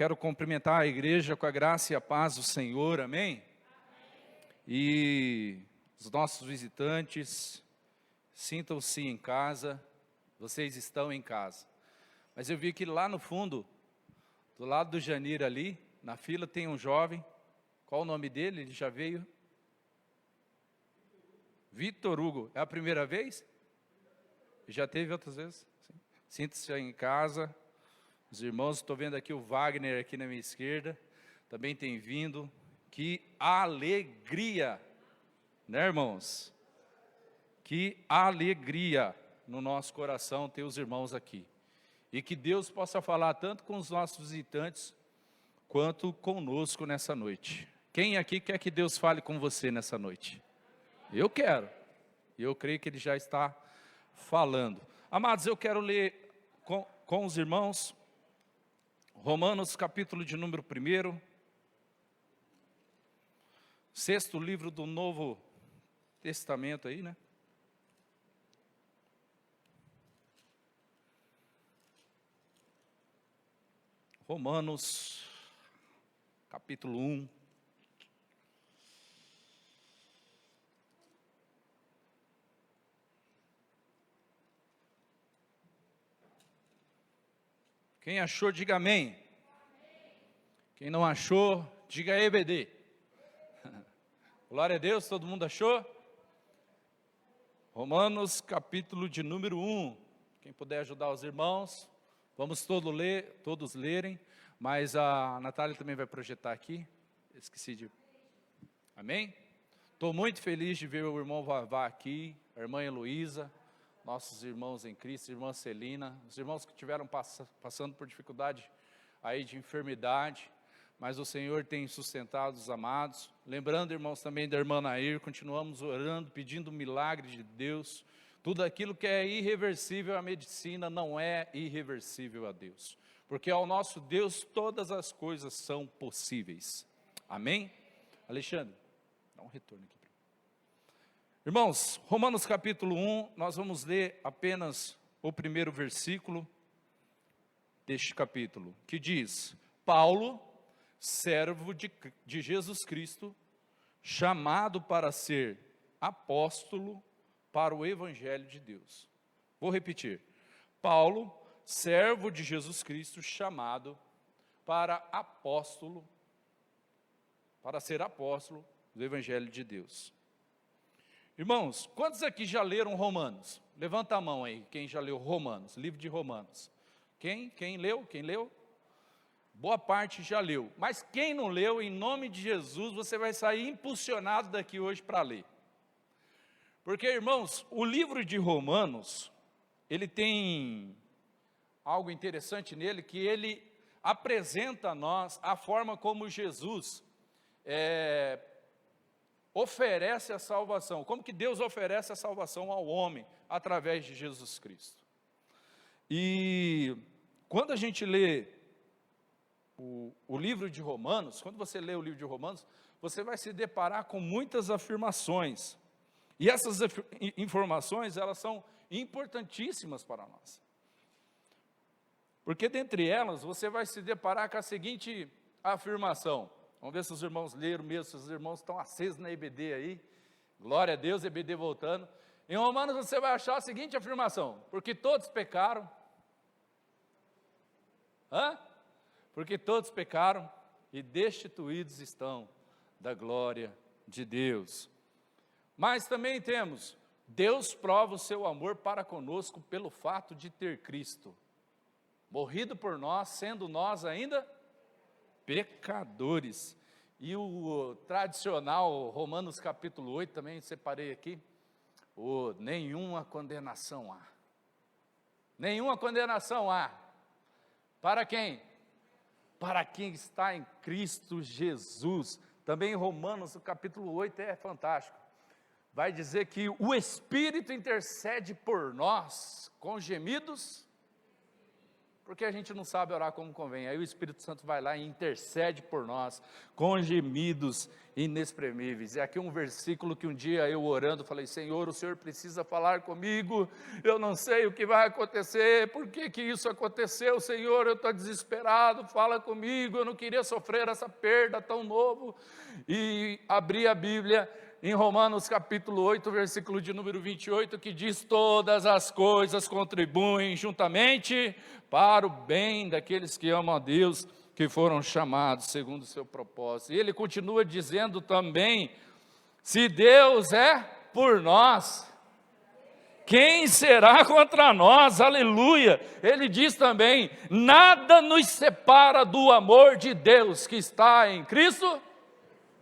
Quero cumprimentar a igreja com a graça e a paz do Senhor, amém? E os nossos visitantes, sintam-se em casa, vocês estão em casa. Mas eu vi que lá no fundo, do lado do Janir ali, na fila tem um jovem, qual o nome dele? Ele já veio? Vitor Hugo, é a primeira vez? Já teve outras vezes? Sinta-se em casa. Os irmãos, estou vendo aqui o Wagner aqui na minha esquerda, também tem vindo. Que alegria, né, irmãos? Que alegria no nosso coração ter os irmãos aqui. E que Deus possa falar tanto com os nossos visitantes, quanto conosco nessa noite. Quem aqui quer que Deus fale com você nessa noite? Eu quero. E eu creio que Ele já está falando. Amados, eu quero ler com os irmãos Romanos, capítulo de número 1, sexto livro do Novo Testamento aí, né? Romanos, capítulo 1. Quem achou, diga amém. Quem não achou, diga EBD. Glória a Deus, todo mundo achou? Romanos, capítulo de número 1. Quem puder ajudar os irmãos, vamos todos lerem, mas a Natália também vai projetar aqui. Esqueci de... Amém? Estou muito feliz de ver o irmão Vavá aqui, a irmã Heloísa, nossos irmãos em Cristo, a irmã Celina, os irmãos que estiveram passando por dificuldade aí de enfermidade, mas o Senhor tem sustentado os amados. Lembrando, irmãos, também da irmã Nair, continuamos orando, pedindo o milagre de Deus. Tudo aquilo que é irreversível à medicina não é irreversível a Deus, porque ao nosso Deus todas as coisas são possíveis. Amém? Alexandre, dá um retorno aqui. Irmãos, Romanos capítulo 1, nós vamos ler apenas o primeiro versículo deste capítulo, que diz: Paulo, servo de Jesus Cristo, chamado para ser apóstolo para o Evangelho de Deus. Vou repetir. Paulo, servo de Jesus Cristo, chamado para apóstolo, para ser apóstolo do Evangelho de Deus. Irmãos, quantos aqui já leram Romanos? Levanta a mão aí, quem já leu Romanos, livro de Romanos. Quem leu? Quem leu? Boa parte já leu. Mas quem não leu, em nome de Jesus, você vai sair impulsionado daqui hoje para ler. Porque, irmãos, o livro de Romanos, ele tem algo interessante nele, que ele apresenta a nós a forma como Jesus oferece a salvação, como que Deus oferece a salvação ao homem, através de Jesus Cristo. E quando a gente lê o livro de Romanos, quando você lê o livro de Romanos, você vai se deparar com muitas afirmações, e essas informações, elas são importantíssimas para nós, porque dentre elas, você vai se deparar com a seguinte afirmação. Vamos ver se os irmãos leram mesmo, se os irmãos estão acesos na EBD aí. Glória a Deus, EBD voltando. Em Romanos você vai achar a seguinte afirmação: porque todos pecaram. Porque todos pecaram e destituídos estão da glória de Deus. Mas também temos: Deus prova o seu amor para conosco pelo fato de ter Cristo morrido por nós, sendo nós ainda pecadores. E o tradicional Romanos capítulo 8, também separei aqui, nenhuma condenação há. Nenhuma condenação há. Para quem? Para quem está em Cristo Jesus. Também Romanos, o capítulo 8 é fantástico. Vai dizer que o Espírito intercede por nós com gemidos porque a gente não sabe orar como convém. Aí o Espírito Santo vai lá e intercede por nós, com gemidos inexprimíveis. E aqui um versículo que um dia eu orando, falei: Senhor, o Senhor precisa falar comigo, eu não sei o que vai acontecer, por que que isso aconteceu, Senhor, eu estou desesperado, fala comigo, eu não queria sofrer essa perda tão novo. E abri a Bíblia em Romanos capítulo 8, versículo de número 28, que diz: todas as coisas contribuem juntamente para o bem daqueles que amam a Deus, que foram chamados segundo o seu propósito. E ele continua dizendo também: se Deus é por nós, quem será contra nós? Aleluia! Ele diz também: nada nos separa do amor de Deus que está em Cristo.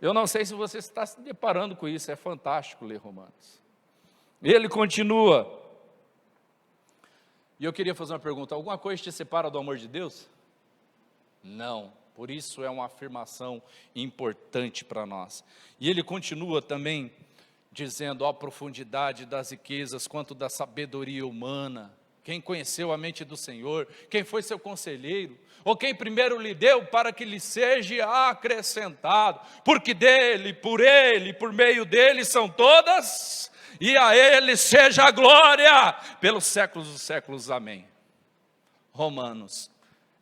Eu não sei se você está se deparando com isso, é fantástico ler Romanos. Ele continua, e eu queria fazer uma pergunta: alguma coisa te separa do amor de Deus? Não, por isso é uma afirmação importante para nós. E ele continua também dizendo: a profundidade das riquezas quanto da sabedoria humana. Quem conheceu a mente do Senhor? Quem foi seu conselheiro? Ou quem primeiro lhe deu para que lhe seja acrescentado? Porque dele, por meio dele são todas, e a ele seja a glória pelos séculos dos séculos. Amém. Romanos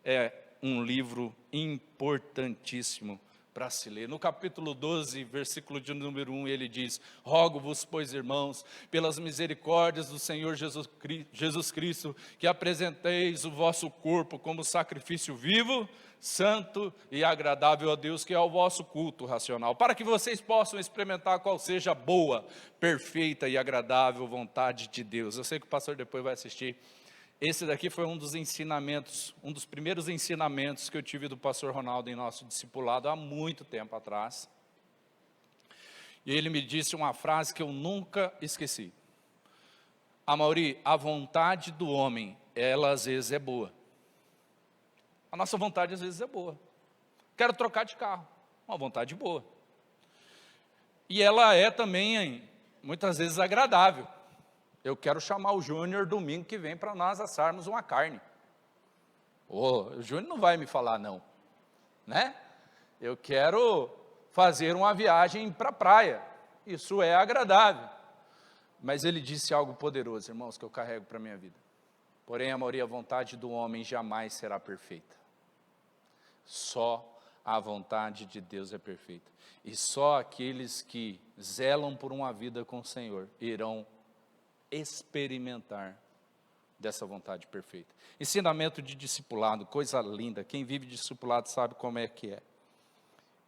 é um livro importantíssimo para se ler. No capítulo 12, versículo de número 1, ele diz: rogo-vos, pois, irmãos, pelas misericórdias do Senhor Jesus Cristo, que apresenteis o vosso corpo como sacrifício vivo, santo e agradável a Deus, que é o vosso culto racional, para que vocês possam experimentar qual seja a boa, perfeita e agradável vontade de Deus. Eu sei que o pastor depois vai assistir. Esse daqui foi um dos ensinamentos, um dos primeiros ensinamentos que eu tive do pastor Ronaldo em nosso discipulado há muito tempo atrás. E ele me disse uma frase que eu nunca esqueci: Amaury, a vontade do homem, ela às vezes é boa. A nossa vontade às vezes é boa. Quero trocar de carro, uma vontade boa. E ela é também, muitas vezes, agradável. Eu quero chamar o Júnior domingo que vem para nós assarmos uma carne. O Júnior não vai me falar não, né? Eu quero fazer uma viagem para a praia. Isso é agradável. Mas ele disse algo poderoso, irmãos, que eu carrego para a minha vida. Porém, a vontade do homem jamais será perfeita. Só a vontade de Deus é perfeita. E só aqueles que zelam por uma vida com o Senhor irão experimentar dessa vontade perfeita. Ensinamento de discipulado, coisa linda. Quem vive discipulado sabe como é que é.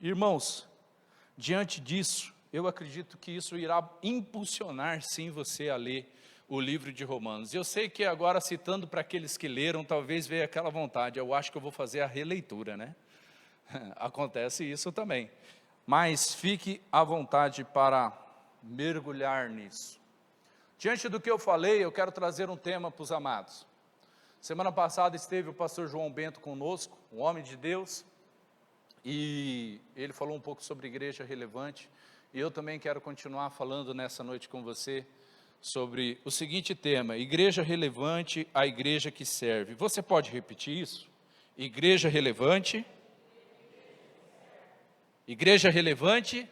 Irmãos, diante disso, eu acredito que isso irá impulsionar sim você a ler o livro de Romanos. Eu sei que agora, citando para aqueles que leram, talvez veja aquela vontade: eu acho que eu vou fazer a releitura, né? Acontece isso também. Mas fique à vontade para mergulhar nisso. Diante do que eu falei, eu quero trazer um tema para os amados. Semana passada esteve o pastor João Bento conosco, um homem de Deus, e ele falou um pouco sobre igreja relevante, e eu também quero continuar falando nessa noite com você sobre o seguinte tema: igreja relevante, a igreja que serve. Você pode repetir isso? Igreja relevante. Igreja relevante.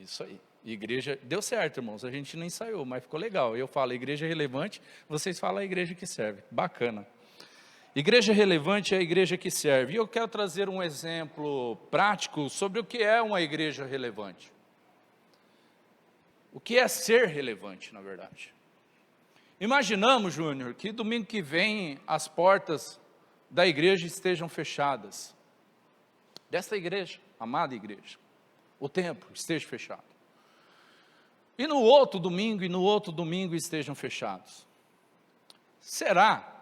Isso aí. Igreja, deu certo, irmãos, a gente não ensaiou, mas ficou legal. Eu falo igreja relevante, vocês falam a igreja que serve. Bacana. Igreja relevante é a igreja que serve. E eu quero trazer um exemplo prático sobre o que é uma igreja relevante. O que é ser relevante, na verdade. Imaginamos, Júnior, que domingo que vem as portas da igreja estejam fechadas. Desta igreja, amada igreja. O templo esteja fechado. E no outro domingo estejam fechados. Será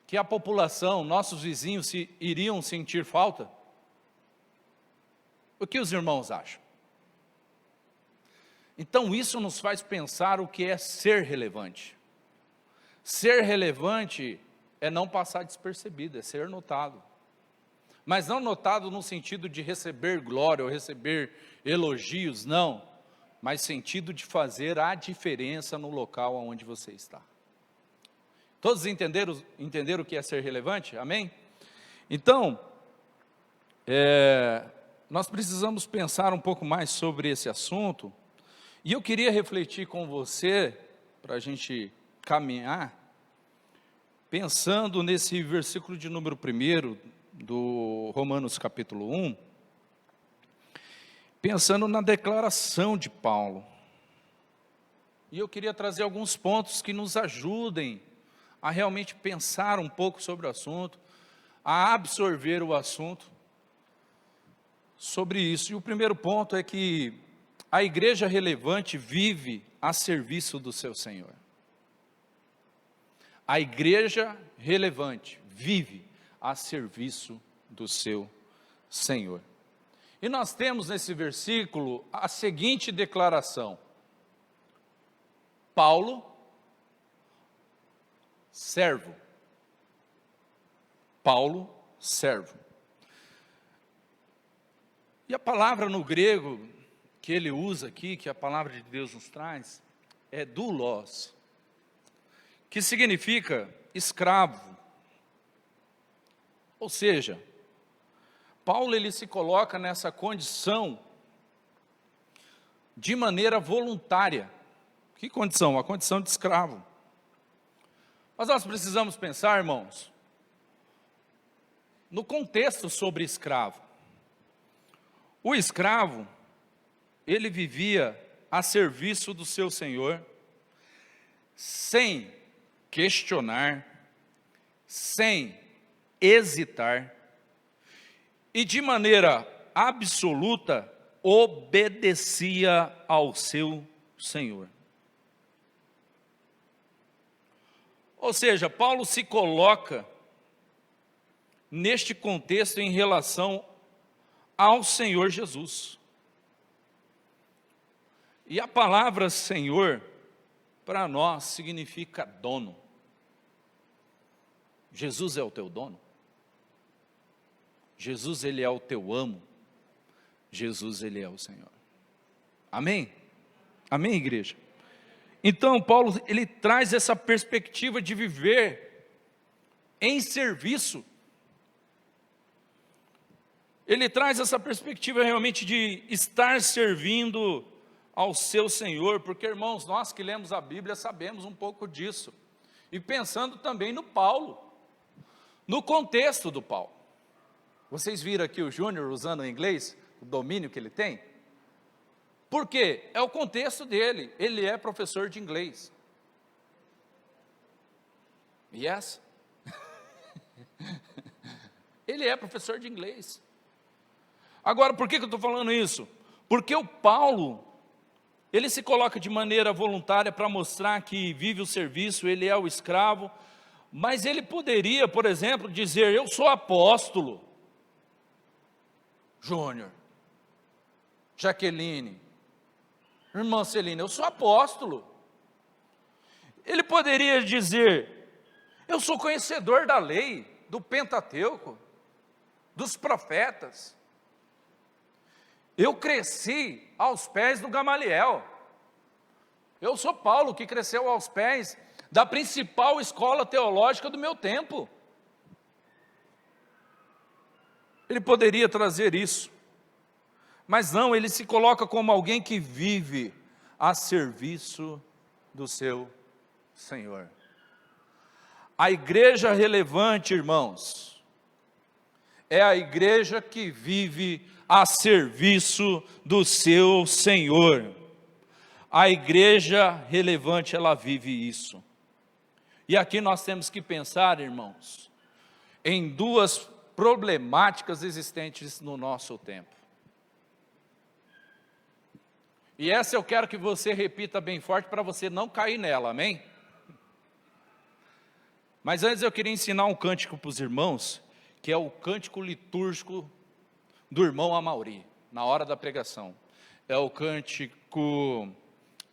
que a população, nossos vizinhos, iriam sentir falta? O que os irmãos acham? Então isso nos faz pensar o que é ser relevante. Ser relevante é não passar despercebido, é ser notado. Mas não notado no sentido de receber glória ou receber elogios, não. Mas sentido de fazer a diferença no local onde você está. Todos entenderam o que é ser relevante? Amém? Então, nós precisamos pensar um pouco mais sobre esse assunto, e eu queria refletir com você, para a gente caminhar, pensando nesse versículo de número 1 do Romanos capítulo 1, pensando na declaração de Paulo. E eu queria trazer alguns pontos que nos ajudem a realmente pensar um pouco sobre o assunto, a absorver o assunto sobre isso. E o primeiro ponto é que a igreja relevante vive a serviço do seu Senhor. A igreja relevante vive a serviço do seu Senhor. E nós temos nesse versículo a seguinte declaração: Paulo, servo. Paulo, servo. E a palavra no grego que ele usa aqui, que a palavra de Deus nos traz, é doulos, que significa escravo. Ou seja, Paulo ele se coloca nessa condição de maneira voluntária. Que condição? A condição de escravo. Mas nós precisamos pensar, irmãos, no contexto sobre escravo. O escravo, ele vivia a serviço do seu senhor, sem questionar, sem hesitar, e de maneira absoluta obedecia ao seu senhor. Ou seja, Paulo se coloca neste contexto em relação ao Senhor Jesus. E a palavra Senhor, para nós, significa dono. Jesus é o teu dono. Jesus, ele é o teu amo. Jesus, ele é o Senhor. Amém? Amém, igreja? Então, Paulo, ele traz essa perspectiva de viver em serviço. Ele traz essa perspectiva realmente de estar servindo ao seu Senhor, porque, irmãos, nós que lemos a Bíblia sabemos um pouco disso. E pensando também no Paulo, no contexto do Paulo. Vocês viram aqui o Júnior usando o inglês, o domínio que ele tem? Por quê? É o contexto dele, ele é professor de inglês. Yes? Ele é professor de inglês. Agora, por que eu estou falando isso? Porque o Paulo, ele se coloca de maneira voluntária para mostrar que vive o serviço, ele é o escravo, mas ele poderia, por exemplo, dizer: eu sou apóstolo. Júnior, Jaqueline, irmã Celina, eu sou apóstolo. Ele poderia dizer: eu sou conhecedor da lei, do Pentateuco, dos profetas. Eu cresci aos pés do Gamaliel. Eu sou Paulo, que cresceu aos pés da principal escola teológica do meu tempo. Ele poderia trazer isso, mas não, ele se coloca como alguém que vive a serviço do seu Senhor. A igreja relevante, irmãos, é a igreja que vive a serviço do seu Senhor. A igreja relevante, ela vive isso. E aqui nós temos que pensar, irmãos, em duas problemáticas existentes no nosso tempo. E essa eu quero que você repita bem forte para você não cair nela, amém? Mas antes eu queria ensinar um cântico para os irmãos, que é o cântico litúrgico do irmão Amauri, na hora da pregação. É o cântico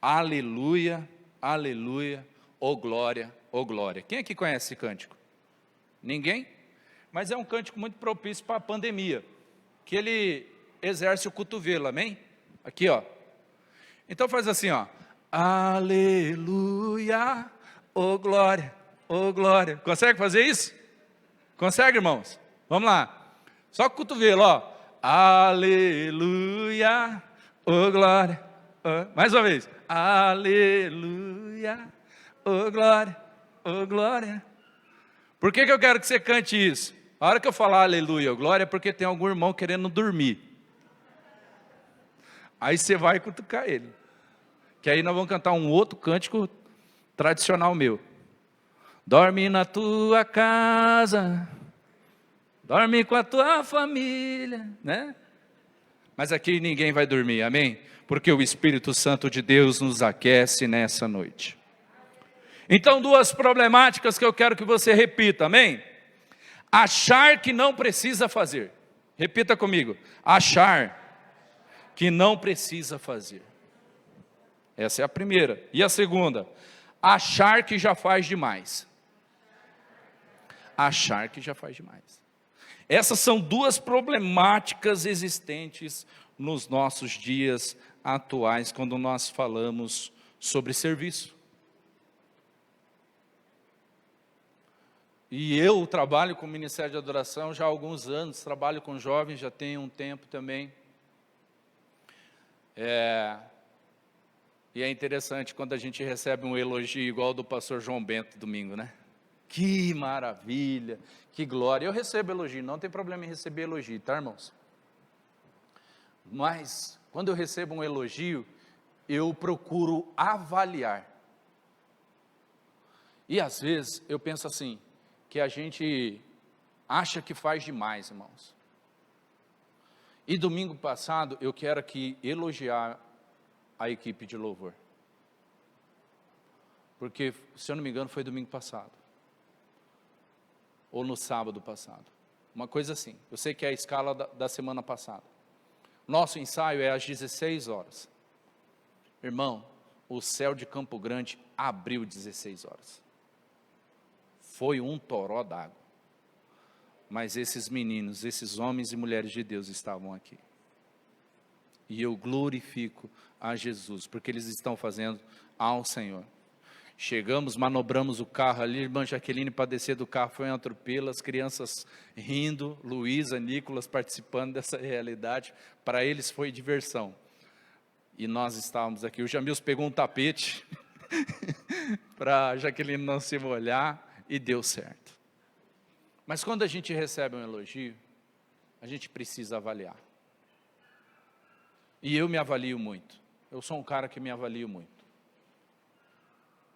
Aleluia, Aleluia, oh glória, oh glória. Quem aqui conhece esse cântico? Ninguém? Mas é um cântico muito propício para a pandemia, que ele exerce o cotovelo, amém? Aqui, ó. Então faz assim, ó. Aleluia, oh glória. oh glória. Consegue fazer isso? Consegue, irmãos? Vamos lá. Só com o cotovelo, ó. Aleluia, oh glória. Oh. Mais uma vez. Aleluia, oh glória, oh glória. Por que eu quero que você cante isso? A hora que eu falar aleluia, oh glória, é porque tem algum irmão querendo dormir. Aí você vai cutucar ele. Que aí nós vamos cantar um outro cântico tradicional meu. Dorme na tua casa, dorme com a tua família, né? Mas aqui ninguém vai dormir, amém? Porque o Espírito Santo de Deus nos aquece nessa noite. Então, duas problemáticas que eu quero que você repita, amém? Achar que não precisa fazer. Repita comigo. Achar que não precisa fazer. Essa é a primeira. E a segunda? Achar que já faz demais. Achar que já faz demais. Essas são duas problemáticas existentes nos nossos dias atuais, quando nós falamos sobre serviço. E eu trabalho com o Ministério de Adoração já há alguns anos, trabalho com jovens, já tenho um tempo também. E é interessante quando a gente recebe um elogio igual ao do pastor João Bento domingo, né? Que maravilha, que glória. Eu recebo elogio, não tem problema em receber elogio, tá, irmãos? Mas, quando eu recebo um elogio, eu procuro avaliar. E às vezes, eu penso assim, que a gente acha que faz demais, irmãos. E domingo passado, eu quero aqui elogiar a equipe de louvor. Porque, se eu não me engano, foi domingo passado. Ou no sábado passado. Uma coisa assim. Eu sei que é a escala da semana passada. Nosso ensaio é às 16 horas. Irmão, o céu de Campo Grande abriu 16 horas. Foi um toró d'água. Mas esses meninos, esses homens e mulheres de Deus estavam aqui. E eu glorifico a Jesus, porque eles estão fazendo ao Senhor. Chegamos, manobramos o carro ali, irmã Jaqueline para descer do carro, foi um atropelo, as crianças rindo, Luísa, Nicolas participando dessa realidade, para eles foi diversão. E nós estávamos aqui, o Jamils pegou um tapete, para a Jaqueline não se molhar, e deu certo. Mas quando a gente recebe um elogio, a gente precisa avaliar. E eu me avalio muito, eu sou um cara que me avalio muito.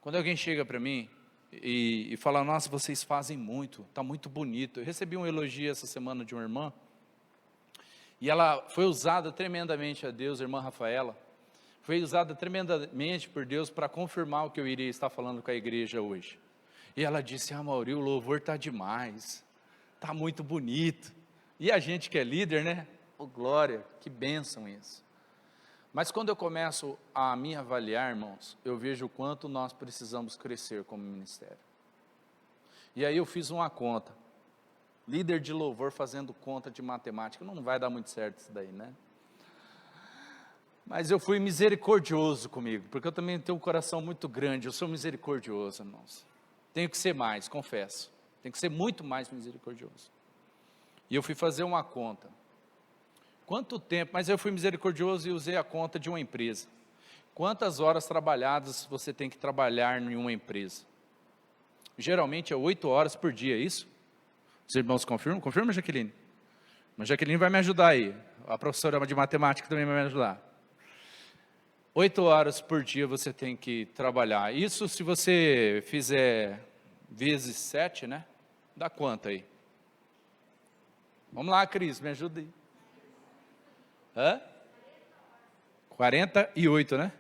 Quando alguém chega para mim e fala, nossa, vocês fazem muito, está muito bonito. Eu recebi um elogio essa semana de uma irmã, e ela foi usada tremendamente a Deus, a irmã Rafaela, foi usada tremendamente por Deus para confirmar o que eu iria estar falando com a igreja hoje. E ela disse, Mauri, o louvor está demais, está muito bonito. E a gente que é líder, né? Oh, glória, que bênção isso. Mas quando eu começo a me avaliar, irmãos, eu vejo o quanto nós precisamos crescer como ministério. E aí eu fiz uma conta. Líder de louvor fazendo conta de matemática, não vai dar muito certo isso daí, né? Mas eu fui misericordioso comigo, porque eu também tenho um coração muito grande, eu sou misericordioso, irmãos. Tenho que ser mais, confesso. Tenho que ser muito mais misericordioso. E eu fui fazer uma conta. Quanto tempo, mas eu fui misericordioso e usei a conta de uma empresa. Quantas horas trabalhadas você tem que trabalhar em uma empresa? Geralmente é 8 horas por dia, é isso? Os irmãos confirmam? Confirma, Jaqueline? Mas Jaqueline vai me ajudar aí. A professora de matemática também vai me ajudar. 8 horas por dia você tem que trabalhar. Isso se você fizer vezes 7, né? Dá quanto aí? Vamos lá, Cris, me ajuda aí. 48, né?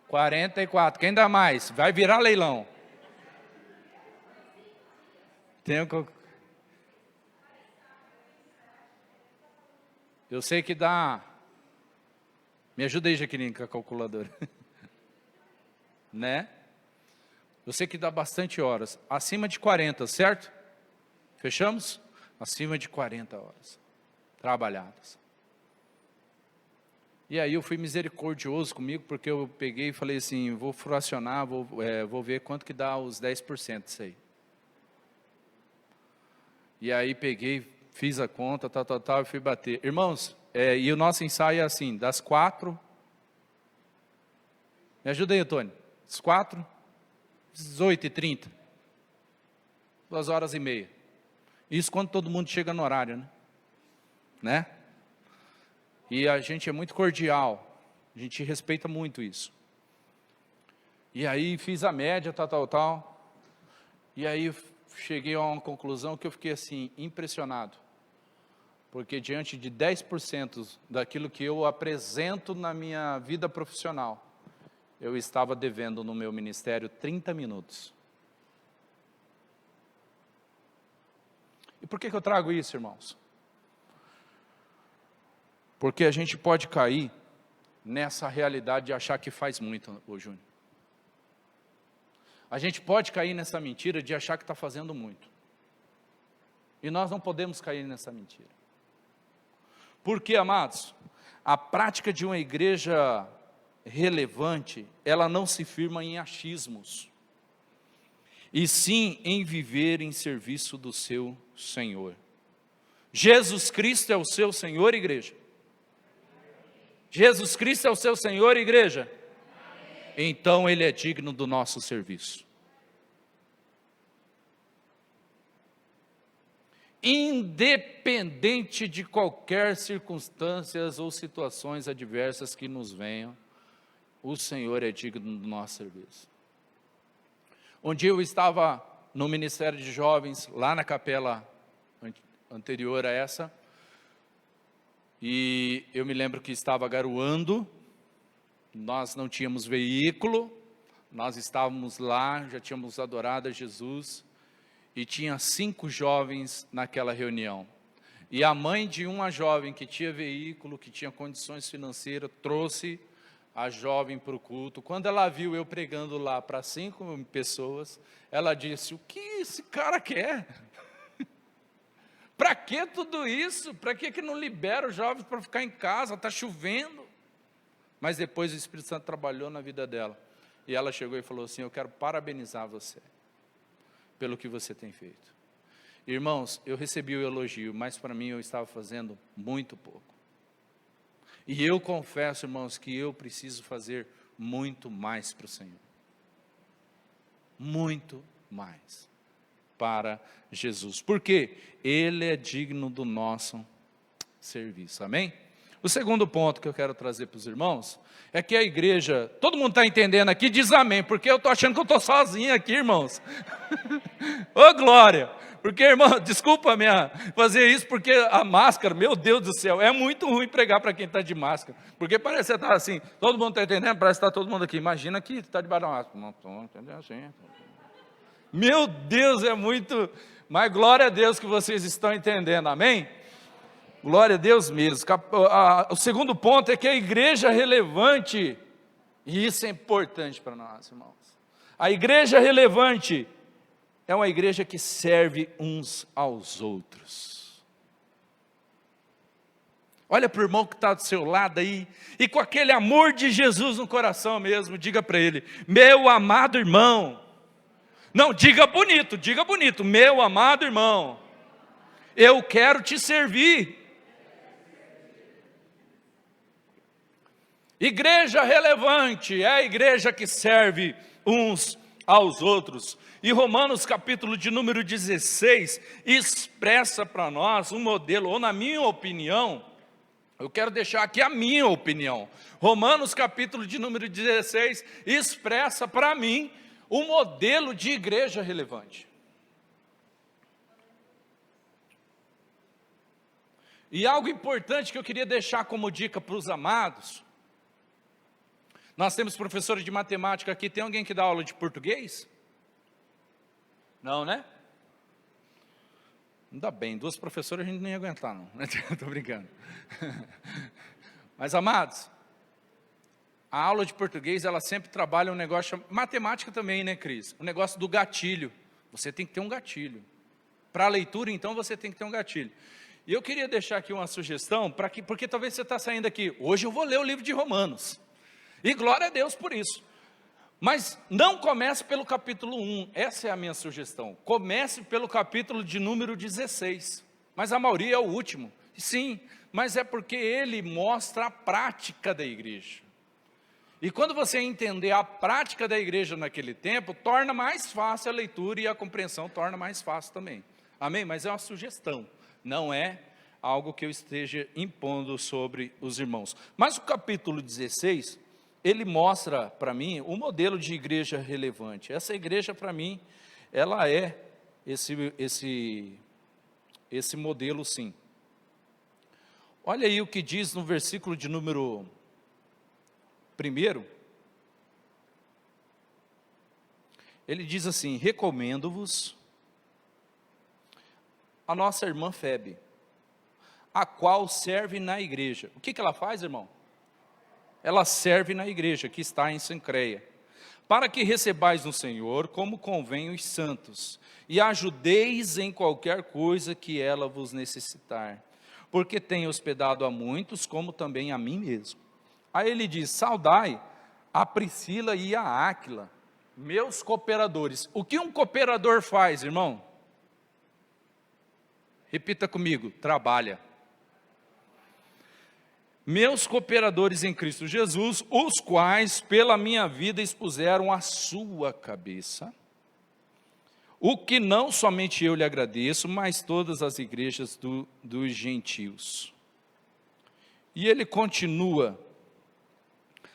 44. Quem dá mais? Vai virar leilão. Eu sei que dá. Me ajuda aí, Jaqueline, com a calculadora. Né? Eu sei que dá bastante horas. Acima de 40, certo? Fechamos? Acima de 40 horas trabalhadas. E aí eu fui misericordioso comigo, porque eu peguei e falei assim, vou fracionar, vou ver quanto que dá os 10% disso aí. E aí peguei, fiz a conta, tal, e fui bater. Irmãos, e o nosso ensaio é assim, das 4... Me ajuda aí, Antônio. Das 4, 18h30. 2h30. Isso quando todo mundo chega no horário, né? E a gente é muito cordial. A gente respeita muito isso. E aí fiz a média, tal. E aí cheguei a uma conclusão que eu fiquei assim, impressionado. Porque diante de 10% daquilo que eu apresento na minha vida profissional, eu estava devendo no meu ministério 30 minutos. E por que eu trago isso, irmãos? Porque a gente pode cair nessa realidade de achar que faz muito, ô Júnior. A gente pode cair nessa mentira de achar que está fazendo muito. E nós não podemos cair nessa mentira. Porque, amados, a prática de uma igreja relevante, ela não se firma em achismos, e sim em viver em serviço do seu Senhor. Jesus Cristo é o seu Senhor, igreja? Jesus Cristo é o seu Senhor, igreja? Então Ele é digno do nosso serviço. Independente de qualquer circunstâncias ou situações adversas que nos venham, o Senhor é digno do nosso serviço. Um dia eu estava no Ministério de Jovens, lá na capela anterior a essa, e eu me lembro que estava garoando, nós não tínhamos veículo, nós estávamos lá, já tínhamos adorado a Jesus, e tinha 5 jovens naquela reunião. E a mãe de uma jovem que tinha veículo, que tinha condições financeiras, trouxe a jovem para o culto. Quando ela viu eu pregando lá para 5 pessoas, ela disse, o que esse cara quer? Para que tudo isso? Para que não libera os jovens para ficar em casa? Está chovendo. Mas depois o Espírito Santo trabalhou na vida dela. E ela chegou e falou assim, eu quero parabenizar você pelo que você tem feito. Irmãos, eu recebi o elogio, mas para mim eu estava fazendo muito pouco. E eu confesso, irmãos, que eu preciso fazer muito mais para o Senhor. Muito mais para Jesus. Porque Ele é digno do nosso serviço. Amém? O segundo ponto que eu quero trazer para os irmãos é que a igreja, todo mundo está entendendo aqui, diz amém, porque eu estou achando que eu estou sozinho aqui, irmãos. Ô glória! Porque, irmão, desculpa fazer isso, porque a máscara, meu Deus do céu, é muito ruim pregar para quem está de máscara. Porque parece que você está assim, todo mundo está entendendo, parece que está todo mundo aqui. Imagina que está debaixo da máscara. Não estou entendendo assim. Meu Deus, é muito... Mas glória a Deus que vocês estão entendendo, amém? Glória a Deus mesmo. O segundo ponto é que a igreja relevante, e isso é importante para nós, irmãos. A igreja relevante é uma igreja que serve uns aos outros. Olha para o irmão que está do seu lado aí, e com aquele amor de Jesus no coração mesmo, diga para ele, meu amado irmão. Não, diga bonito, meu amado irmão, eu quero te servir. Igreja relevante é a igreja que serve uns aos outros. E Romanos capítulo de número 16 expressa para nós um modelo, ou na minha opinião, eu quero deixar aqui a minha opinião. Romanos capítulo de número 16 expressa para mim um modelo de igreja relevante. E algo importante que eu queria deixar como dica para os amados, nós temos professores de matemática aqui, tem alguém que dá aula de português? Não, né? Ainda bem, 2 professoras a gente não ia aguentar não, estou brincando. Mas amados, a aula de português, ela sempre trabalha um negócio, matemática também, né, Cris? O negócio do gatilho, você tem que ter um gatilho. Para a leitura, então, você tem que ter um gatilho. E eu queria deixar aqui uma sugestão, porque talvez você está saindo aqui, hoje eu vou ler o livro de Romanos, e glória a Deus por isso. Mas não comece pelo capítulo 1, essa é a minha sugestão. Comece pelo capítulo de número 16, mas a maioria é o último. Sim, mas é porque ele mostra a prática da igreja. E quando você entender a prática da igreja naquele tempo, torna mais fácil a leitura e a compreensão torna mais fácil também. Amém? Mas é uma sugestão, não é algo que eu esteja impondo sobre os irmãos. Mas o capítulo 16, ele mostra para mim o modelo de igreja relevante. Essa igreja para mim, ela é esse modelo sim. Olha aí o que diz no versículo de número 1, ele diz assim: recomendo-vos a nossa irmã Febe, a qual serve na igreja. O que ela faz, irmão? Ela serve na igreja que está em Cencreia, para que recebais no Senhor como convém os santos, e ajudeis em qualquer coisa que ela vos necessitar, porque tem hospedado a muitos, como também a mim mesmo. Aí ele diz: saudai a Priscila e a Áquila, meus cooperadores. O que um cooperador faz, irmão? Repita comigo: trabalha. Meus cooperadores em Cristo Jesus, os quais pela minha vida expuseram a sua cabeça, o que não somente eu lhe agradeço, mas todas as igrejas dos gentios. E ele continua: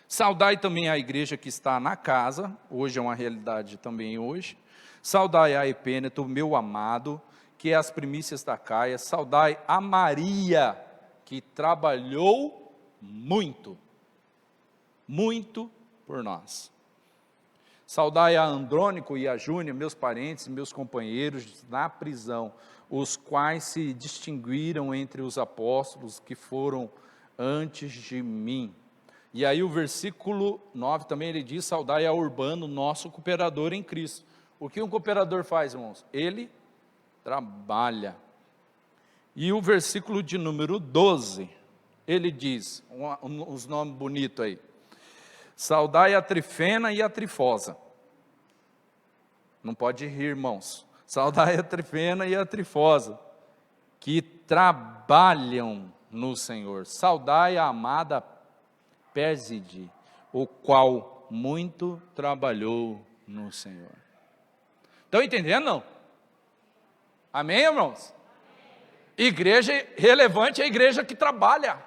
saudai também a igreja que está na casa, hoje é uma realidade também hoje. Saudai a Epêneto, meu amado, que é as primícias da Caia. Saudai a Maria, que trabalhou muito por nós. Saudai a Andrônico e a Júnia, meus parentes e meus companheiros na prisão, os quais se distinguiram entre os apóstolos que foram antes de mim. E aí o versículo 9 também ele diz: saudai a Urbano, nosso cooperador em Cristo. O que um cooperador faz, irmãos? Ele trabalha. E o versículo de número 12, ele diz, uns nomes bonitos aí: saudai a Trifena e a Trifosa. Não pode rir, irmãos. Saudai a Trifena e a Trifosa, que trabalham no Senhor. Saudai a amada Pérside, o qual muito trabalhou no Senhor. Estão entendendo, não? Amém, irmãos? Igreja relevante é a igreja que trabalha.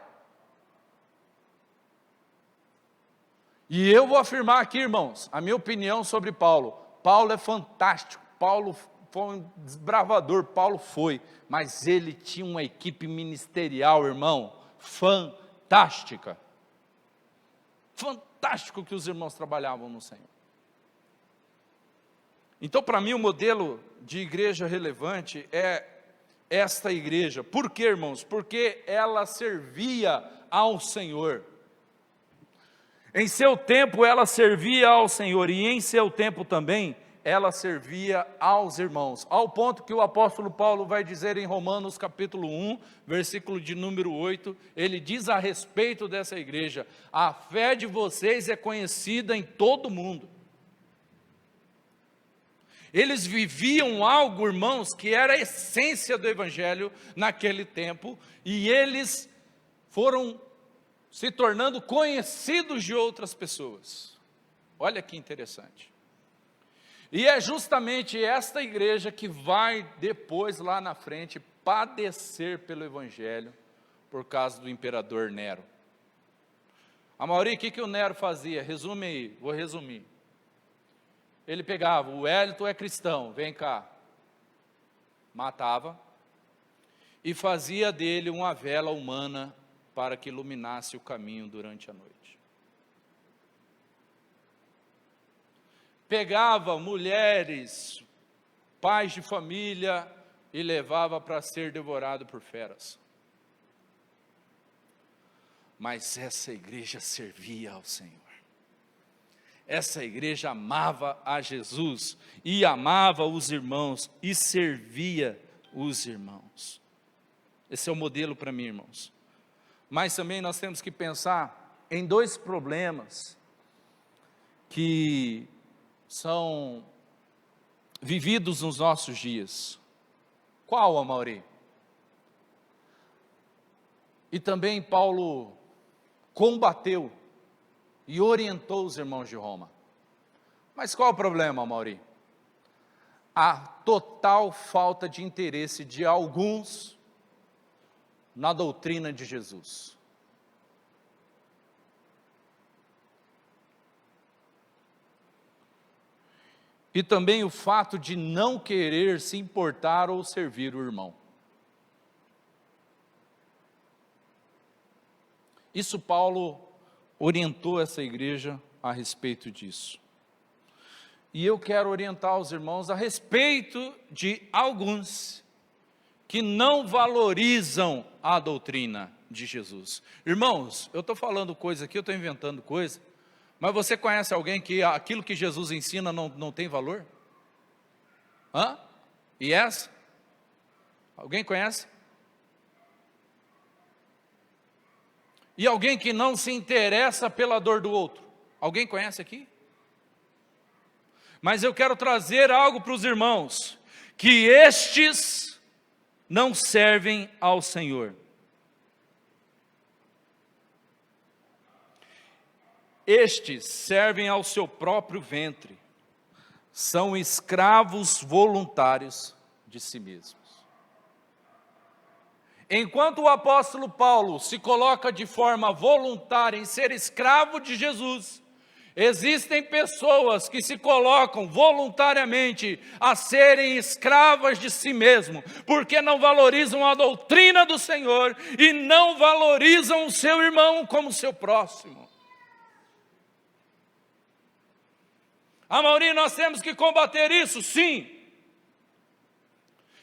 E eu vou afirmar aqui, irmãos, a minha opinião sobre Paulo. Paulo é fantástico, Paulo foi um desbravador, Paulo foi, mas ele tinha uma equipe ministerial, irmão, fantástica. Fantástico que os irmãos trabalhavam no Senhor. Então, para mim, o modelo de igreja relevante é esta igreja. Por quê, irmãos? Porque ela servia ao Senhor. Em seu tempo ela servia ao Senhor, e em seu tempo também ela servia aos irmãos, ao ponto que o apóstolo Paulo vai dizer em Romanos capítulo 1, versículo de número 8, ele diz a respeito dessa igreja: a fé de vocês é conhecida em todo o mundo. Eles viviam algo, irmãos, que era a essência do evangelho naquele tempo, e eles foram se tornando conhecidos de outras pessoas. Olha que interessante. E é justamente esta igreja que vai depois, lá na frente, padecer pelo evangelho, por causa do imperador Nero. Amaury, o que o Nero fazia? Resume aí, vou resumir. Ele pegava: o Wellington é cristão, vem cá. Matava, e fazia dele uma vela humana, para que iluminasse o caminho durante a noite. Pegava mulheres, pais de família, e levava para ser devorado por feras. Mas essa igreja servia ao Senhor. Essa igreja amava a Jesus, e amava os irmãos, e servia os irmãos. Esse é o modelo para mim, irmãos. Mas também nós temos que pensar em dois problemas que são vividos nos nossos dias. Qual, Amaury? E também Paulo combateu e orientou os irmãos de Roma. Mas qual o problema, Amaury? A total falta de interesse de alguns na doutrina de Jesus. E também o fato de não querer se importar ou servir o irmão. Isso Paulo orientou essa igreja a respeito disso. E eu quero orientar os irmãos a respeito de alguns que não valorizam a doutrina de Jesus. Irmãos, eu estou falando coisa aqui, eu estou inventando coisa, mas você conhece alguém que aquilo que Jesus ensina não tem valor? Hã? Yes? Alguém conhece? E alguém que não se interessa pela dor do outro? Alguém conhece aqui? Mas eu quero trazer algo para os irmãos, que estes não servem ao Senhor. Estes servem ao seu próprio ventre, são escravos voluntários de si mesmos. Enquanto o apóstolo Paulo se coloca de forma voluntária em ser escravo de Jesus, existem pessoas que se colocam voluntariamente a serem escravas de si mesmo, porque não valorizam a doutrina do Senhor e não valorizam o seu irmão como seu próximo. Amaury, nós temos que combater isso, sim.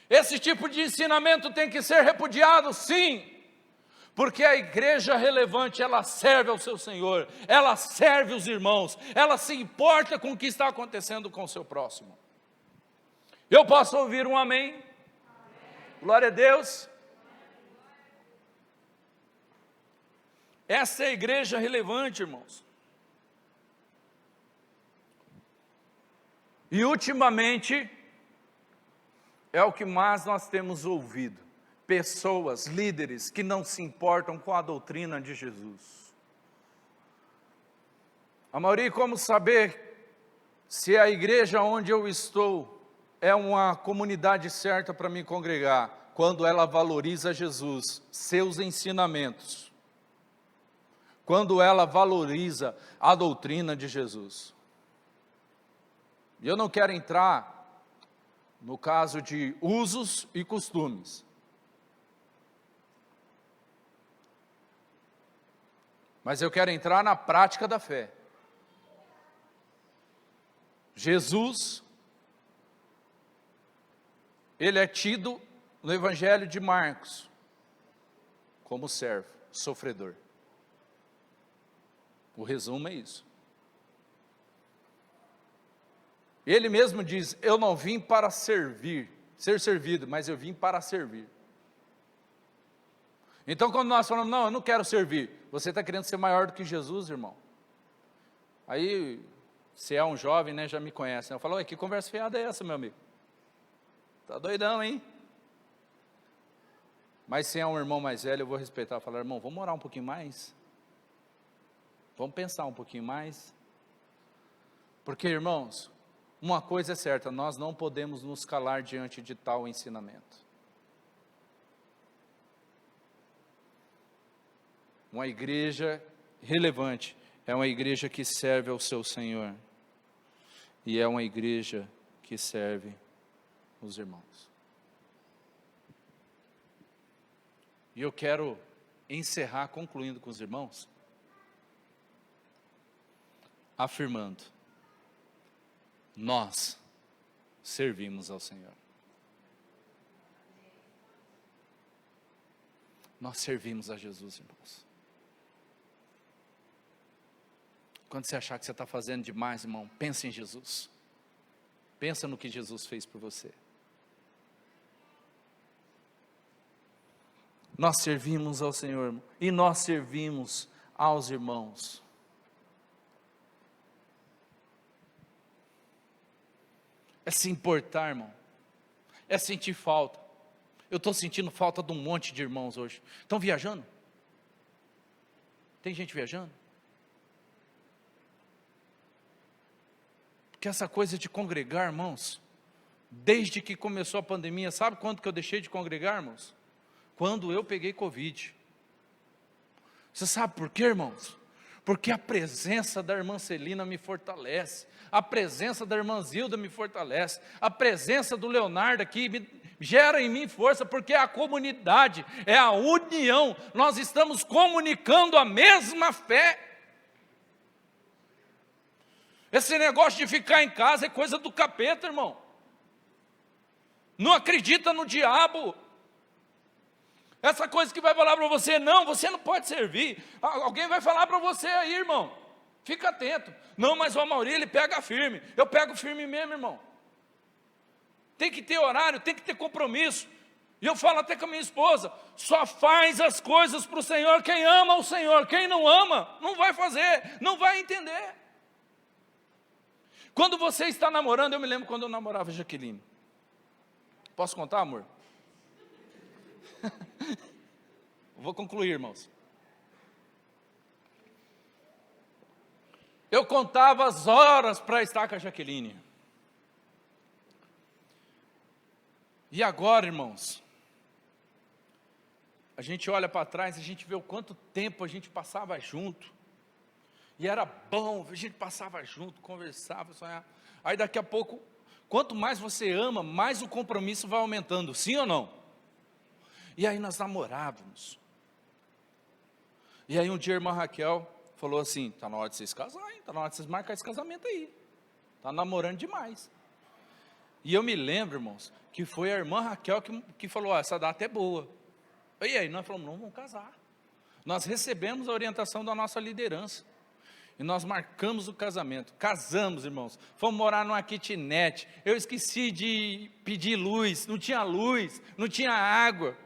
Esse tipo de ensinamento tem que ser repudiado, sim. Porque a igreja relevante, ela serve ao seu Senhor, ela serve os irmãos, ela se importa com o que está acontecendo com o seu próximo. Eu posso ouvir um amém? Amém. Glória a Deus. Essa é a igreja relevante, irmãos. E ultimamente, é o que mais nós temos ouvido. Pessoas, líderes, que não se importam com a doutrina de Jesus. Amaury, como saber se a igreja onde eu estou é uma comunidade certa para me congregar? Quando ela valoriza Jesus, seus ensinamentos. Quando ela valoriza a doutrina de Jesus. E eu não quero entrar no caso de usos e costumes. Mas eu quero entrar na prática da fé. Jesus, ele é tido no Evangelho de Marcos como servo, sofredor. O resumo é isso. Ele mesmo diz, eu não vim para ser servido, mas eu vim para servir. Então quando nós falamos, não, eu não quero servir, você está querendo ser maior do que Jesus, irmão? Aí, se é um jovem, né, já me conhece, né? Eu falo, ué, que conversa fiada é essa, meu amigo? Tá doidão, hein? Mas se é um irmão mais velho, eu vou respeitar, falar, irmão, vamos orar um pouquinho mais? Vamos pensar um pouquinho mais? Porque, irmãos, uma coisa é certa, nós não podemos nos calar diante de tal ensinamento. Uma igreja relevante é uma igreja que serve ao seu Senhor. E é uma igreja que serve os irmãos. E eu quero encerrar concluindo com os irmãos, afirmando, nós servimos ao Senhor. Nós servimos a Jesus, irmãos. Quando você achar que você está fazendo demais, irmão, pensa em Jesus. Pensa no que Jesus fez por você. Nós servimos ao Senhor e nós servimos aos irmãos. É se importar, irmão. É sentir falta. Eu estou sentindo falta de um monte de irmãos hoje. Estão viajando? Tem gente viajando? Porque essa coisa de congregar, irmãos, desde que começou a pandemia, sabe quando que eu deixei de congregar, irmãos? Quando eu peguei Covid. Você sabe por quê, irmãos? Porque a presença da irmã Celina me fortalece, a presença da irmã Zilda me fortalece, a presença do Leonardo aqui gera em mim força, porque é a comunidade, é a união, nós estamos comunicando a mesma fé. Esse negócio de ficar em casa é coisa do capeta, irmão. Não acredita no diabo. Essa coisa que vai falar para você, não, você não pode servir. Alguém vai falar para você aí, irmão. Fica atento. Não, mas o Amaury, ele pega firme. Eu pego firme mesmo, irmão. Tem que ter horário, tem que ter compromisso. E eu falo até com a minha esposa, só faz as coisas para o Senhor quem ama o Senhor. Quem não ama, não vai fazer, não vai entender. Quando você está namorando, eu me lembro quando eu namorava a Jaqueline. Posso contar, amor? Vou concluir, irmãos. Eu contava as horas para estar com a Jaqueline. E agora, irmãos, a gente olha para trás e a gente vê o quanto tempo a gente passava junto. E era bom, a gente passava junto, conversava, sonhava. Aí daqui a pouco, quanto mais você ama, mais o compromisso vai aumentando, sim ou não? E aí nós namorávamos. E aí um dia a irmã Raquel falou assim, está na hora de vocês casarem, está na hora de vocês marcar esse casamento aí. Está namorando demais. E eu me lembro, irmãos, que foi a irmã Raquel que falou, essa data é boa. E aí nós falamos, não, vamos casar. Nós recebemos a orientação da nossa liderança. E nós marcamos o casamento, casamos, irmãos, fomos morar numa kitnet, eu esqueci de pedir luz, não tinha água,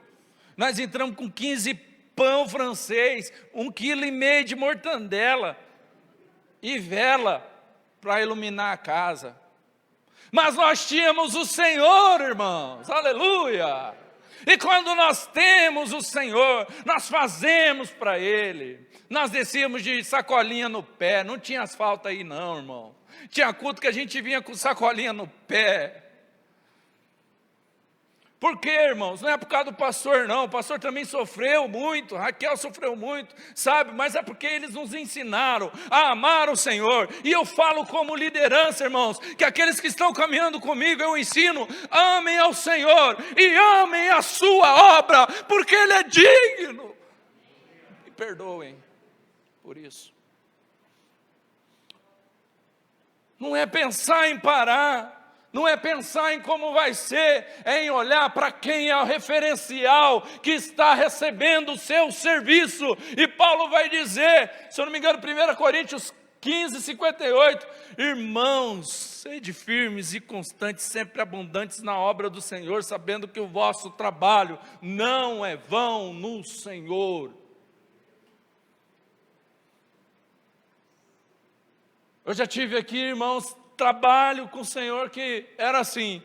nós entramos com 15 pão francês, 1,5 kg de mortandela, e vela, para iluminar a casa, mas nós tínhamos o Senhor, irmãos, aleluia, e quando nós temos o Senhor, nós fazemos para Ele. Nós descíamos de sacolinha no pé, não tinha asfalto aí não, irmão. Tinha culto que a gente vinha com sacolinha no pé. Por quê, irmãos? Não é por causa do pastor não, o pastor também sofreu muito, Raquel sofreu muito, sabe? Mas é porque eles nos ensinaram a amar o Senhor. E eu falo como liderança, irmãos, que aqueles que estão caminhando comigo, eu ensino, amem ao Senhor e amem a sua obra, porque Ele é digno. Me perdoem por isso. Não é pensar em parar, não é pensar em como vai ser, é em olhar para quem é o referencial que está recebendo o seu serviço. E Paulo vai dizer, se eu não me engano, 1 Coríntios 15, 58, irmãos, sede firmes e constantes, sempre abundantes na obra do Senhor, sabendo que o vosso trabalho não é vão no Senhor. Eu já tive aqui, irmãos, trabalho com o Senhor que era assim,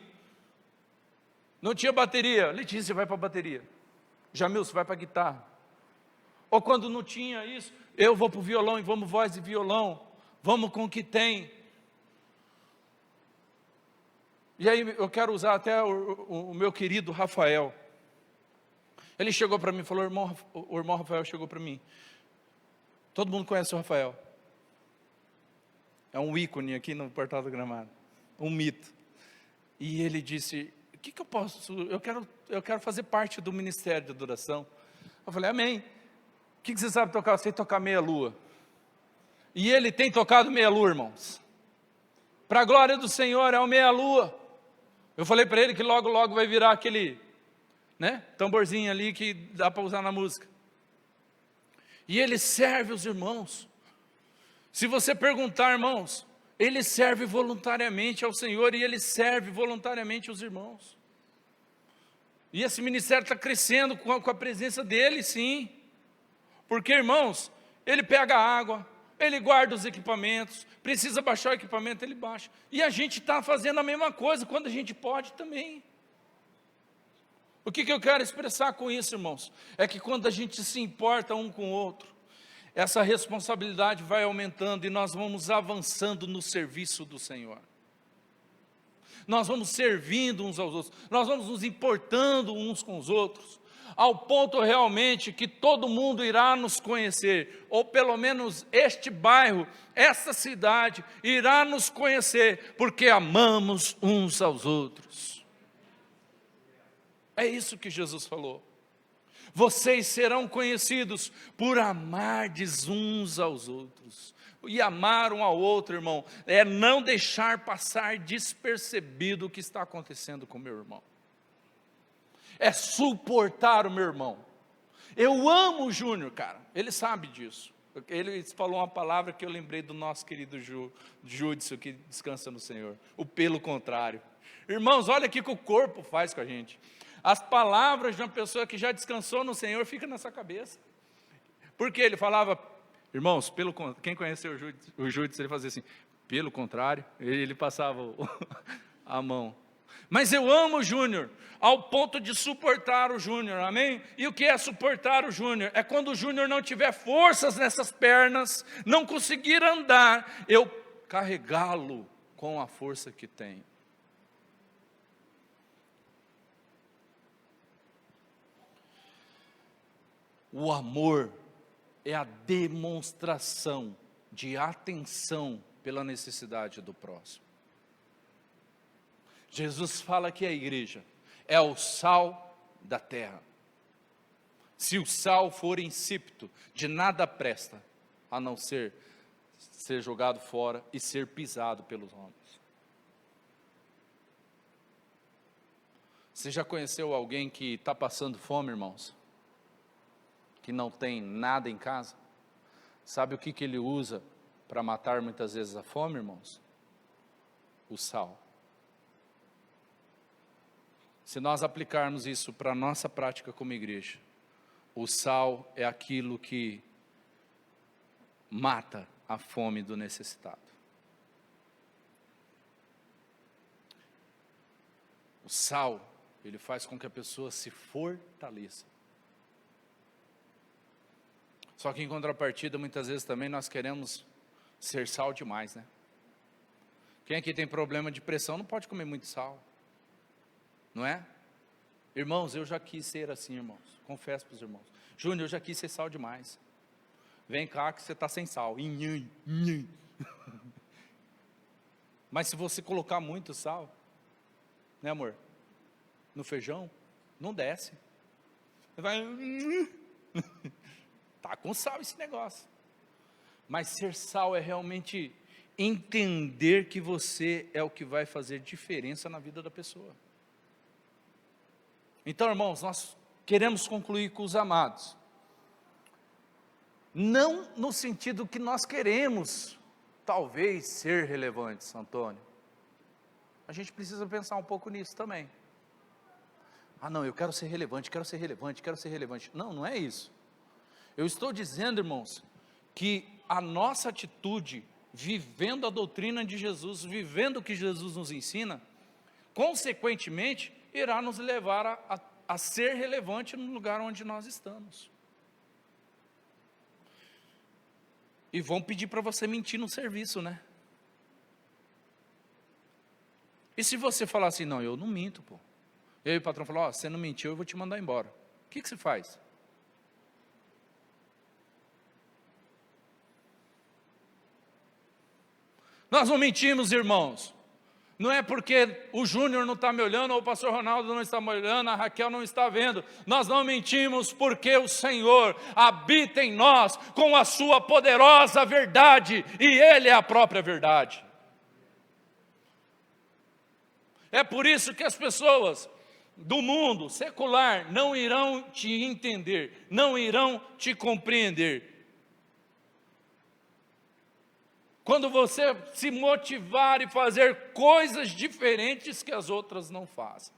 não tinha bateria, Letícia vai para a bateria, Jamil, você vai para a guitarra, ou quando não tinha isso, eu vou para o violão e vamos voz e violão, vamos com o que tem. E aí eu quero usar até o meu querido Rafael, ele chegou para mim e falou, o irmão Rafael chegou para mim, todo mundo conhece o Rafael, é um ícone aqui no Portal do Gramado, um mito. E ele disse, o que eu posso, eu quero fazer parte do ministério de adoração. Eu falei, amém. O que você sabe tocar? Eu sei tocar meia lua. E ele tem tocado meia lua, irmãos. Para a glória do Senhor, é o meia lua. Eu falei para ele que logo, logo vai virar aquele, né, tamborzinho ali que dá para usar na música. E ele serve os irmãos. Se você perguntar, irmãos, ele serve voluntariamente ao Senhor e ele serve voluntariamente os irmãos. E esse ministério está crescendo com a presença dele, sim. Porque, irmãos, ele pega a água, ele guarda os equipamentos, precisa baixar o equipamento, ele baixa. E a gente está fazendo a mesma coisa, quando a gente pode também. O que eu quero expressar com isso, irmãos? É que quando a gente se importa um com o outro, essa responsabilidade vai aumentando e nós vamos avançando no serviço do Senhor. Nós vamos servindo uns aos outros, nós vamos nos importando uns com os outros, ao ponto realmente que todo mundo irá nos conhecer, ou pelo menos este bairro, essa cidade, irá nos conhecer, porque amamos uns aos outros. É isso que Jesus falou. Vocês serão conhecidos por amardes uns aos outros. E amar um ao outro, irmão, é não deixar passar despercebido o que está acontecendo com o meu irmão. É suportar o meu irmão. Eu amo o Júnior, cara, ele sabe disso. Ele falou uma palavra que eu lembrei do nosso querido Júdice, que descansa no Senhor. O pelo contrário. Irmãos, olha o que o corpo faz com a gente. As palavras de uma pessoa que já descansou no Senhor ficam na sua cabeça. Porque ele falava, irmãos, quem conheceu o Júdice, ele fazia assim, pelo contrário, ele passava a mão. Mas eu amo o Júnior, ao ponto de suportar o Júnior, amém? E o que é suportar o Júnior? É quando o Júnior não tiver forças nessas pernas, não conseguir andar, eu carregá-lo com a força que tem. O amor é a demonstração de atenção pela necessidade do próximo. Jesus fala que a igreja é o sal da terra. Se o sal for insípido, de nada presta, a não ser jogado fora e ser pisado pelos homens. Você já conheceu alguém que está passando fome, irmãos? Que não tem nada em casa? Sabe o que ele usa para matar muitas vezes a fome, irmãos? O sal. Se nós aplicarmos isso para a nossa prática como igreja, o sal é aquilo que mata a fome do necessitado. O sal, ele faz com que a pessoa se fortaleça. Só que em contrapartida, muitas vezes também nós queremos ser sal demais, né? Quem aqui tem problema de pressão não pode comer muito sal, não é? Irmãos, eu já quis ser assim, irmãos, confesso para os irmãos. Júnior, eu já quis ser sal demais. Vem cá que você está sem sal. Mas se você colocar muito sal, né, amor? No feijão, não desce. Vai... Tá com sal esse negócio. Mas ser sal é realmente entender que você é o que vai fazer diferença na vida da pessoa. Então, irmãos, nós queremos concluir com os amados. Não no sentido que nós queremos, talvez, ser relevantes, Antônio. A gente precisa pensar um pouco nisso também. Ah, não, eu quero ser relevante, quero ser relevante, quero ser relevante. Não, não é isso. Eu estou dizendo, irmãos, que a nossa atitude, vivendo a doutrina de Jesus, vivendo o que Jesus nos ensina, consequentemente, irá nos levar a ser relevante no lugar onde nós estamos. E vão pedir para você mentir no serviço, né? E se você falar assim, não, eu não minto, pô. E aí o patrão falou, você não mentiu, eu vou te mandar embora. O que você faz? Nós não mentimos, irmãos. Não é porque o Júnior não está me olhando, ou o pastor Ronaldo não está me olhando, a Raquel não está vendo. Nós não mentimos porque o Senhor habita em nós com a sua poderosa verdade, e Ele é a própria verdade. É por isso que as pessoas do mundo secular não irão te entender, não irão te compreender. Quando você se motivar e fazer coisas diferentes que as outras não fazem.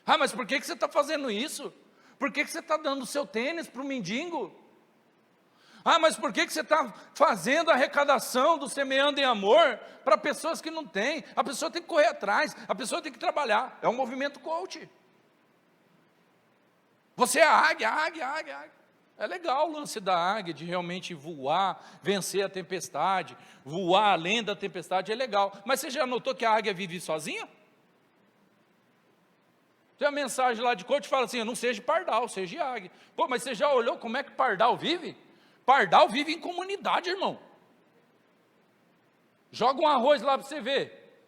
Ah, mas por que você está fazendo isso? Por que você está dando o seu tênis para o mendigo? Ah, mas por que você está fazendo a arrecadação do Semeando em Amor para pessoas que não têm? A pessoa tem que correr atrás, a pessoa tem que trabalhar. É um movimento coach. Você é a águia, águia. É legal o lance da águia, de realmente voar, vencer a tempestade, voar além da tempestade, é legal. Mas você já notou que a águia vive sozinha? Tem a mensagem lá de coach que fala assim, não seja pardal, seja águia. Pô, mas você já olhou como é que pardal vive? Pardal vive em comunidade, irmão. Joga um arroz lá para você ver.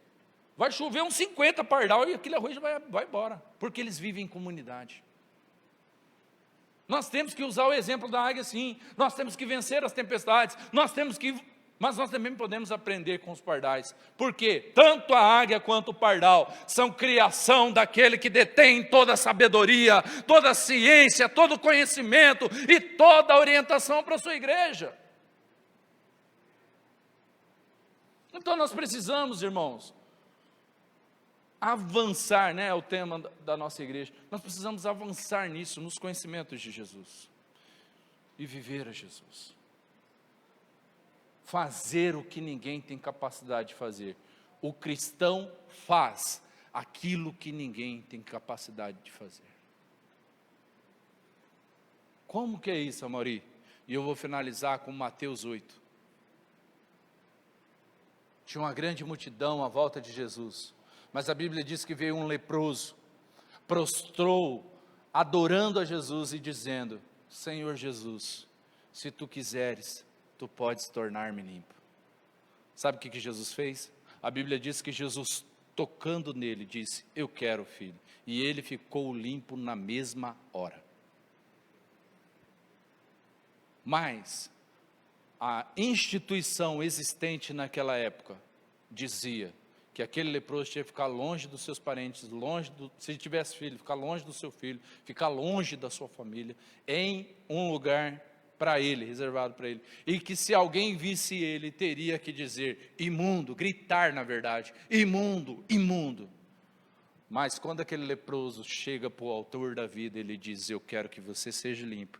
Vai chover uns 50 pardal e aquele arroz vai embora. Porque eles vivem em comunidade. Nós temos que usar o exemplo da águia sim. Nós temos que vencer as tempestades. Mas nós também podemos aprender com os pardais. Porque tanto a águia quanto o pardal são criação daquele que detém toda a sabedoria, toda a ciência, todo o conhecimento e toda a orientação para a sua igreja. Então nós precisamos, irmãos, avançar, né, é o tema da nossa igreja. Nós precisamos avançar nisso, nos conhecimentos de Jesus. E viver a Jesus. Fazer o que ninguém tem capacidade de fazer. O cristão faz aquilo que ninguém tem capacidade de fazer. Como que é isso, Amaury? E eu vou finalizar com Mateus 8. Tinha uma grande multidão à volta de Jesus, mas a Bíblia diz que veio um leproso, prostrou, adorando a Jesus e dizendo, Senhor Jesus, se tu quiseres, tu podes tornar-me limpo. Sabe o que Jesus fez? A Bíblia diz que Jesus, tocando nele, disse, eu quero, filho. E ele ficou limpo na mesma hora. Mas a instituição existente naquela época dizia que aquele leproso tinha que ficar longe dos seus parentes, se ele tivesse filho, ficar longe do seu filho, ficar longe da sua família, em um lugar para ele, reservado para ele, e que se alguém visse ele, teria que dizer, imundo, gritar na verdade, imundo, imundo. Mas quando aquele leproso chega para o autor da vida, ele diz, eu quero que você seja limpo,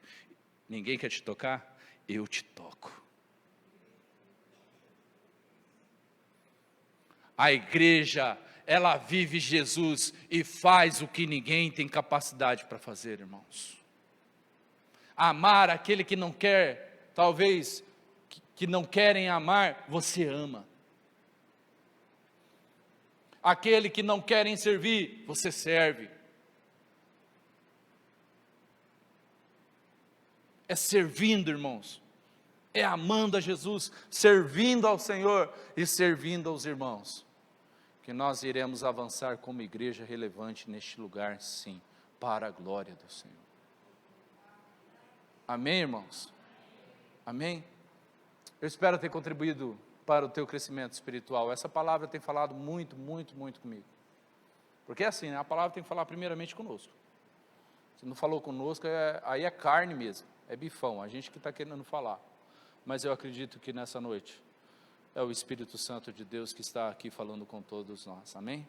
ninguém quer te tocar? Eu te toco. A igreja, ela vive Jesus e faz o que ninguém tem capacidade para fazer, irmãos. Amar aquele que não quer, talvez, que não querem amar, você ama. Aquele que não querem servir, você serve. É servindo, irmãos. É amando a Jesus, servindo ao Senhor e servindo aos irmãos. Que nós iremos avançar como igreja relevante neste lugar, sim, para a glória do Senhor. Amém, irmãos? Amém? Eu espero ter contribuído para o teu crescimento espiritual. Essa palavra tem falado muito comigo. Porque é assim, né? A palavra tem que falar primeiramente conosco. Se não falou conosco, aí é carne mesmo, é bifão, a gente que está querendo falar. Mas eu acredito que nessa noite é o Espírito Santo de Deus que está aqui falando com todos nós, amém?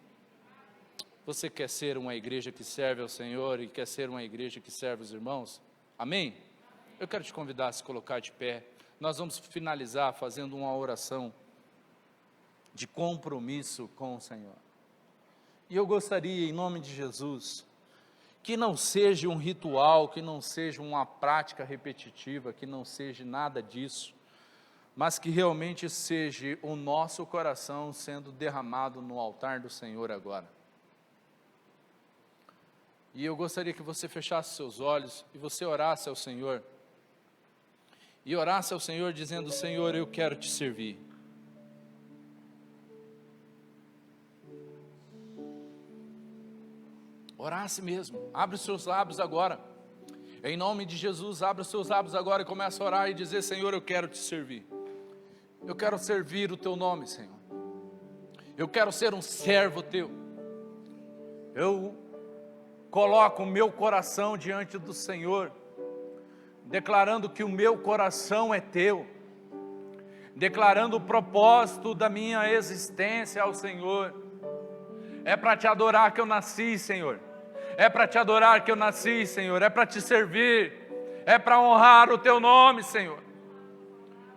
Você quer ser uma igreja que serve ao Senhor e quer ser uma igreja que serve os irmãos? Amém? Eu quero te convidar a se colocar de pé. Nós vamos finalizar fazendo uma oração de compromisso com o Senhor. E eu gostaria, em nome de Jesus, que não seja um ritual, que não seja uma prática repetitiva, que não seja nada disso, mas que realmente seja o nosso coração sendo derramado no altar do Senhor agora. E eu gostaria que você fechasse seus olhos e você orasse ao Senhor. E orasse ao Senhor dizendo, Senhor, eu quero te servir. Orasse mesmo, abre os seus lábios agora. Em nome de Jesus, abre os seus lábios agora e começa a orar e dizer, Senhor, eu quero te servir. Eu quero servir o teu nome, Senhor. Eu quero ser um servo teu. Eu coloco o meu coração diante do Senhor, declarando que o meu coração é teu, declarando o propósito da minha existência ao Senhor. É para te adorar que eu nasci, Senhor. É para te adorar que eu nasci, Senhor. É para te servir. É para honrar o teu nome, Senhor.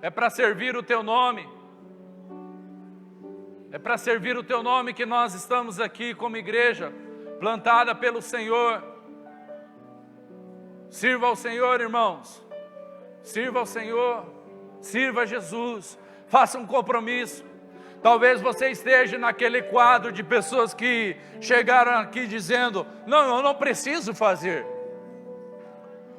É para servir o teu nome. É para servir o teu nome que nós estamos aqui como igreja, plantada pelo Senhor. Sirva ao Senhor, irmãos. Sirva ao Senhor. Sirva a Jesus. Faça um compromisso. Talvez você esteja naquele quadro de pessoas que chegaram aqui dizendo: não, eu não preciso fazer.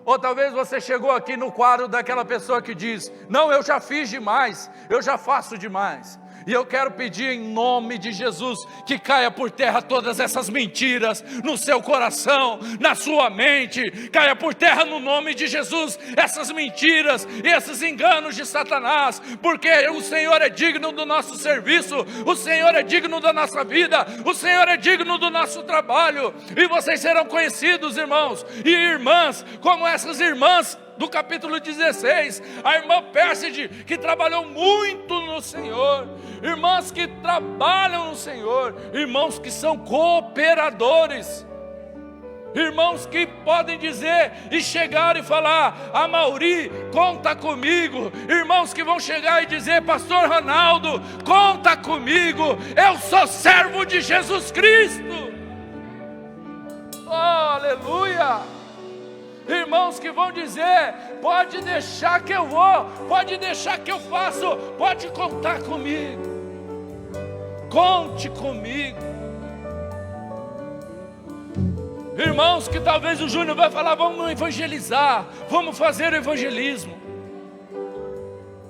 Ou talvez você chegou aqui no quadro daquela pessoa que diz: não, eu já fiz demais, eu já faço demais. E eu quero pedir em nome de Jesus que caia por terra todas essas mentiras no seu coração, na sua mente. Caia por terra no nome de Jesus essas mentiras e esses enganos de Satanás, porque o Senhor é digno do nosso serviço, o Senhor é digno da nossa vida, o Senhor é digno do nosso trabalho. E vocês serão conhecidos, irmãos e irmãs, como essas irmãs do capítulo 16, a irmã Pérside, que trabalhou muito no Senhor, irmãs que trabalham no Senhor, irmãos que são cooperadores, irmãos que podem dizer e chegar e falar: Amauri, conta comigo. Irmãos que vão chegar e dizer: Pastor Ronaldo, conta comigo, eu sou servo de Jesus Cristo. Oh, aleluia. Irmãos que vão dizer: pode deixar que eu vou, pode deixar que eu faço, pode contar comigo, conte comigo. Irmãos que talvez o Júnior vai falar: vamos evangelizar, vamos fazer o evangelismo.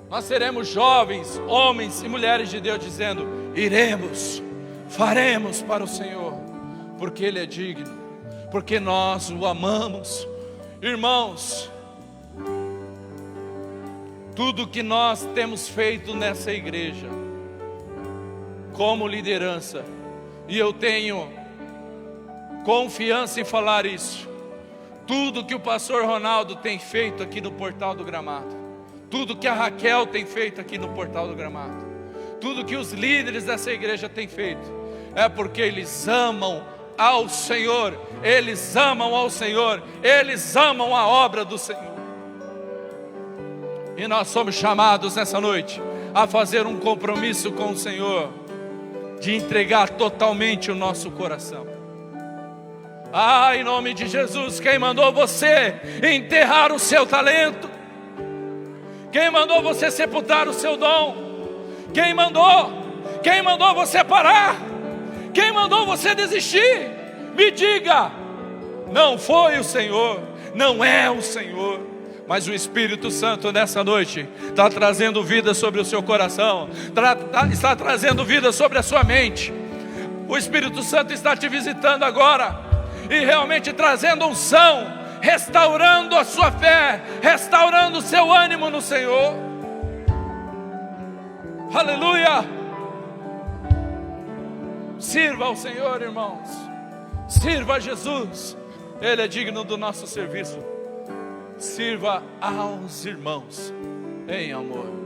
Nós seremos jovens, homens e mulheres de Deus dizendo: iremos, faremos para o Senhor, porque Ele é digno, porque nós o amamos. Irmãos, tudo que nós temos feito nessa igreja, como liderança, e eu tenho confiança em falar isso, tudo que o pastor Ronaldo tem feito aqui no Portal do Gramado, tudo que a Raquel tem feito aqui no Portal do Gramado, tudo que os líderes dessa igreja têm feito, é porque eles amam ao Senhor, eles amam ao Senhor, eles amam a obra do Senhor. E nós somos chamados nessa noite a fazer um compromisso com o Senhor, de entregar totalmente o nosso coração. Em nome de Jesus, quem mandou você enterrar o seu talento? Quem mandou você sepultar o seu dom? Quem mandou? Quem mandou você parar? Quem mandou você desistir? Me diga. Não foi o Senhor, não é o Senhor, mas o Espírito Santo nessa noite está trazendo vida sobre o seu coração, está trazendo vida sobre a sua mente. O Espírito Santo está te visitando agora e realmente trazendo unção, restaurando a sua fé, restaurando o seu ânimo no Senhor. Aleluia. Sirva ao Senhor, irmãos. Sirva a Jesus. Ele é digno do nosso serviço. Sirva aos irmãos em amor.